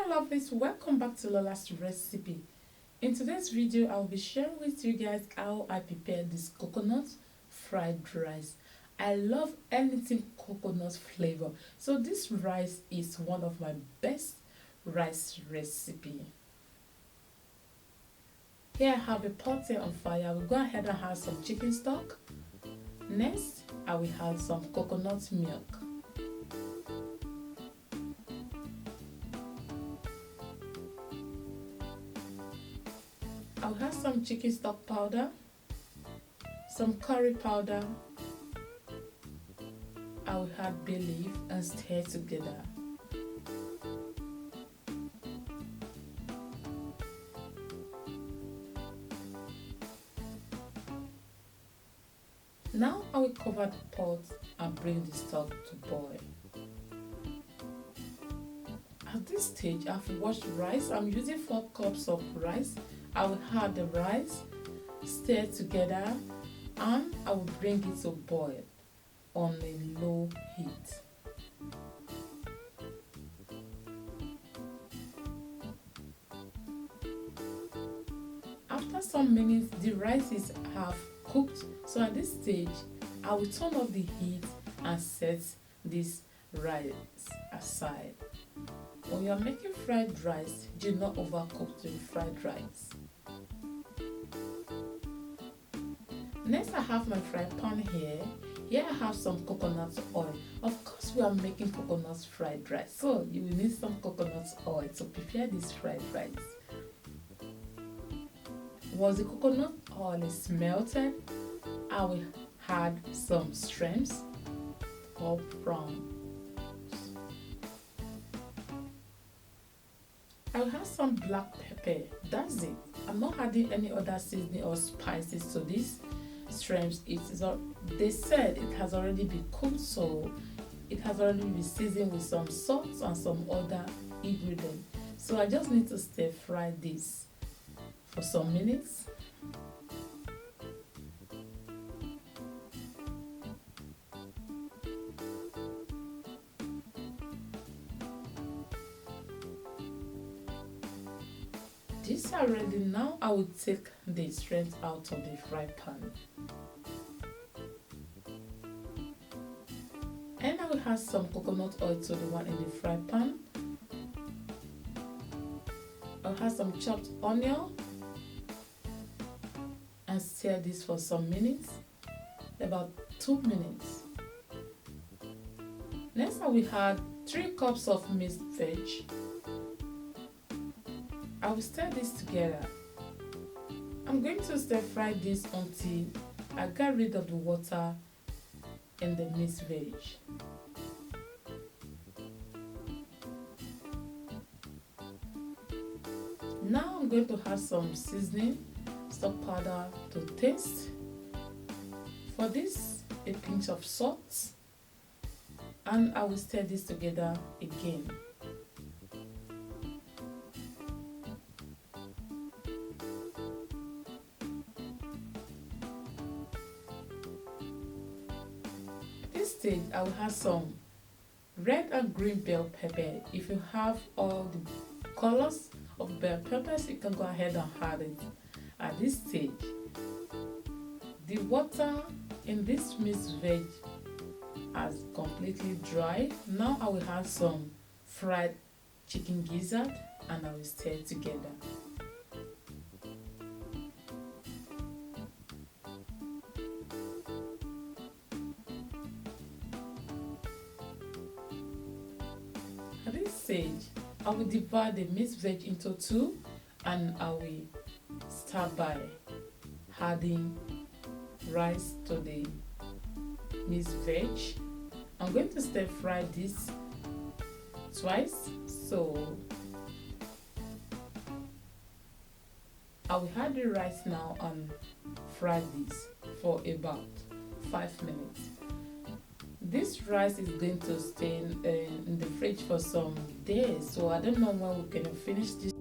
Lovelies, welcome back to Lola's recipe. In today's video, I'll be sharing with you guys how I prepare this coconut fried rice. I love anything coconut flavor, so this rice is one of my best rice recipe. Here I have a pot here on fire. I will go ahead and add some chicken stock. Next, I will add some coconut milk. I'll have some chicken stock powder, some curry powder. I will add bay leaf and stir together. Now I will cover the pot and bring the stock to boil. At this stage, I've washed rice. I'm using 4 cups of rice. I will add the rice, stir together, and I will bring it to boil on a low heat. After some minutes, the rice is half cooked, so at this stage, I will turn off the heat and set this rice aside. When you are making fried rice, do not overcook the fried rice. Next, I have my fry pan here. Here I have some coconut oil. Of course, we are making coconut fried rice, so you will need some coconut oil to prepare this fried rice. Once the coconut oil is melted, I will add some shrimps or prawns. I will have some black pepper. That's it. I'm not adding any other seasoning or spices to this shrimps. They said it has already been cooked, so it has already been seasoned with some salt and some other ingredients. So I just need to stir fry this for some minutes. These are ready. Now I will take the shrimps out of the fry pan. And I will add some coconut oil to the one in the fry pan. I'll add some chopped onion and stir this for some minutes, about 2 minutes. Next, I will add 3 cups of minced veg. I will stir this together. I'm going to stir fry this until I get rid of the water in the minced veg. Now I'm going to add some seasoning, stock powder to taste. For this, a pinch of salt, and I will stir this together again. Stage, I will add some red and green bell pepper. If you have all the colors of bell peppers, you can go ahead and add it. At this stage, the water in this minced veg has completely dried. Now I will add some fried chicken gizzard and I will stir together. At this stage, I will divide the minced veg into 2 and I will start by adding rice to the minced veg. I'm going to stir fry this twice, so I will add the rice now and fry this for about 5 minutes. This rice is going to stay in the fridge for some days, so I don't know when we're going to finish this.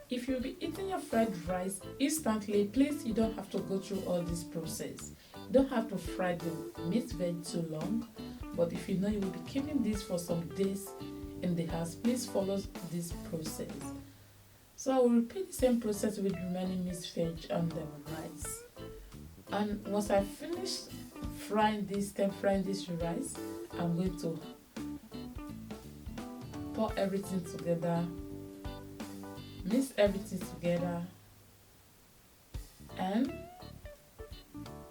if you'll be eating your fried rice instantly, please, you don't have to go through all this process. You don't have to fry the meat veg too long. But if you know you will be keeping this for some days in the house, please follow this process. So I will repeat the same process with remaining meat veg and the rice. And once I finish frying this rice, I'm going to pour everything together, mix everything together, and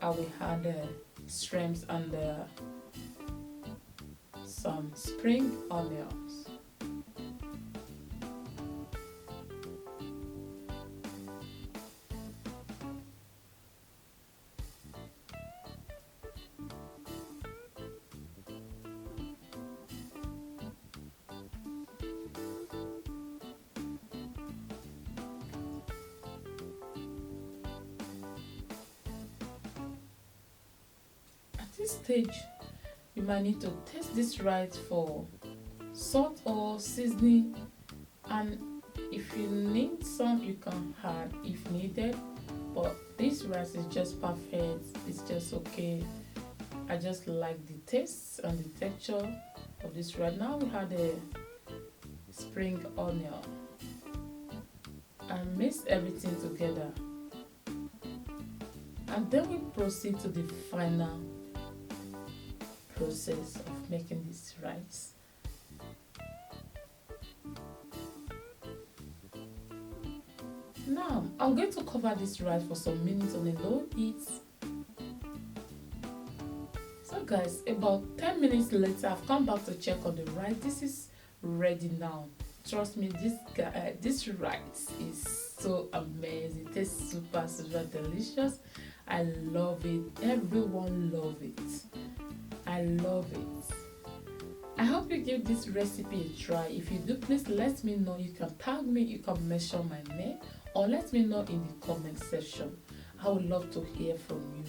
I will add the shrimps and some spring onions. At this stage, you might need to taste this rice for salt or seasoning, and if you need some, you can add if needed. But this rice is just perfect, it's just okay. I just like the taste and the texture of this rice. Now we have the spring onion and mix everything together, and then we proceed to the final process of making this rice. Now I'm going to cover this rice for some minutes on a low heat. So guys, about 10 minutes later, I've come back to check on the rice. This is ready now. Trust me, this rice is so amazing. It tastes super delicious. I love it. Everyone love it. I love it. I hope you give this recipe a try. If you do, please let me know. You can tag me, you can mention my name, or let me know in the comment section. I would love to hear from you.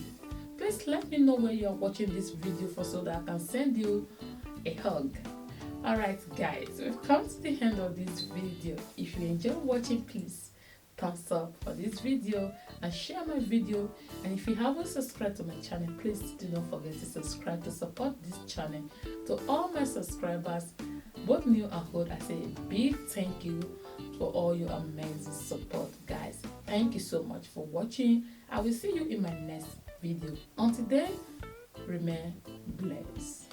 Please let me know where you are watching this video for, so that I can send you a hug. Alright guys, we've come to the end of this video. If you enjoy watching, please thumbs up for this video and share my video. And if you haven't subscribed to my channel, please do not forget to subscribe to support this channel. To all my subscribers, both new and old, I say a big thank you for all your amazing support, guys. Thank you so much for watching. I will see you in my next video. Until then, remain blessed.